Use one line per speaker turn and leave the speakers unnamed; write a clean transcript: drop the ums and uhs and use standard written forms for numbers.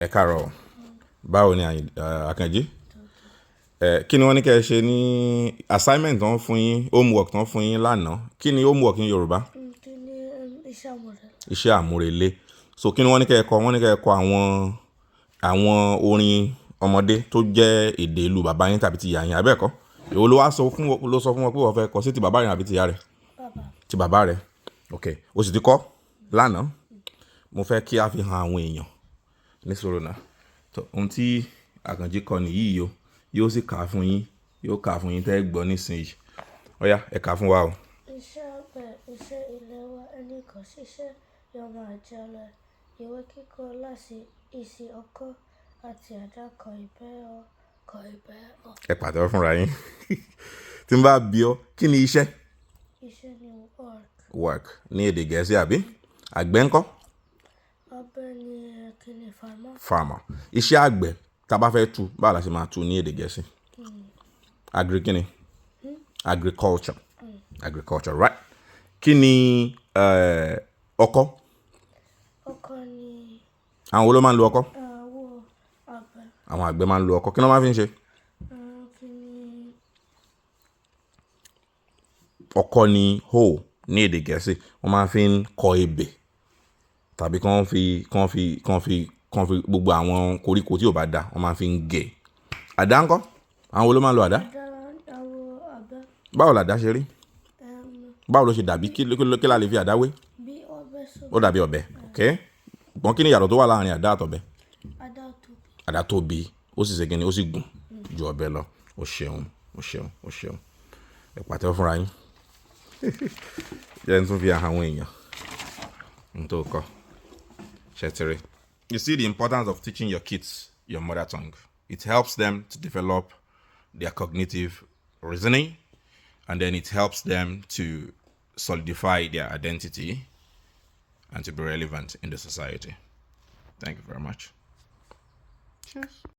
Ẹ káàárọ̀. Báwo ni Àkànjí? Kí ni wọ́n ní kẹ́ ẹ ṣe ní assignment tán fún yín, homework tán fún yín lánàá? Kí ni homework ní Yorùbá?
Kí ni iṣẹ́ àmúrelé?
Iṣẹ́ àmúrelé. So kí ni wọ́n ní kẹ́ ẹ kọ? Wọ́n ní kẹ́ ẹ kọ àwọn orin ọmọdé tó jẹ́ èdè ìlú bàbá yín tàbí ti ìyá yín, àbẹ́ẹ̀kọ́? Èwo ló sọ fún wọn pé wọ́n fẹ́ kọ, sí ti bàbá rẹ̀ àbí ti ìyá rẹ̀?
Bàbá.
Ti bàbá rẹ̀. Ok. O sì ti kọ́ lánàá. Mo fẹ́ kí a fi hàn àwọn èèyàn ní sọ̀rọ̀ náà. Ohun tí Àkànjí kọ nìyí yóò sì kà á fún yín, tẹ́ ẹ gbọ́ nísìnyí. Ó yá, ẹ kà á fún wa o.
Iṣẹ́ àgbẹ̀, iṣẹ́ ilé wa, ẹnì kan ṣiṣẹ́ yóò máa jalè. Ìwé kíkọ láti ìsì ọkọ́ àti àdá kọ ìbẹ́ ọ.
Ẹ pàtẹ́wọ́ fúnra yín. Tí n bá bi ọ́, kí ni iṣẹ́?
Iṣẹ́ ni
Work ní èdè Gẹ̀ẹ́sì àbí? Àgbẹ̀ ńkọ́?
Àgbẹ̀ ni kíni
Farmer. Iṣẹ́ àgbẹ̀ tá bá fẹ́ tú, báwo la ṣe máa tú ní èdè Gẹ̀ẹ́sì? Kíni? Agriculture. Agriculture, right? Kí ni ọkọ́?
Ọkọ́ ni
Àwọn wo ló máa ń lo ọkọ́?
àgbẹ̀.
Àwọn àgbẹ̀ máa ń lo ọkọ́. Kí ni wọ́n máa fi ń ṣe? Ọkọ́ ni hoe ní èdè Gẹ̀ẹ́sì. Wọ́n máa fi ń kọ ebè tàbí kàn fi gbogbo àwọn koríko tí ò bá da, wọ́n máa fi ń gé. Àdá ńkọ́? Àwọn wo ló máa ń lo àdá?
Àgbẹ̀.
Báwo làdá ṣe rí? Báwo ló ṣe dàbí? Kí la lè fi àdá wé?
Bí ọ̀bẹ sọ.
Ó dàbí ọ̀bẹ. Ok. Gbọ́n kí ni ìyàtọ̀ tó wà láàrin àdá àtọ̀bẹ?
Àdá tóbi.
Àdá tóbi, ó sì ṣe kíni, ó sì gùn ju ọ̀bẹ lọ. O ṣeun. Ẹ pàtẹ́wọ́ fúnra yín. Jẹ́ n tún fi hàn àwọn èèyàn n tó kọ́. Ṣẹ̀tìrì. You see the importance of teaching your kids your mother tongue. It helps them to develop their cognitive reasoning, and then it helps them to solidify their identity and to be relevant in the society. Thank you very much. Cheers.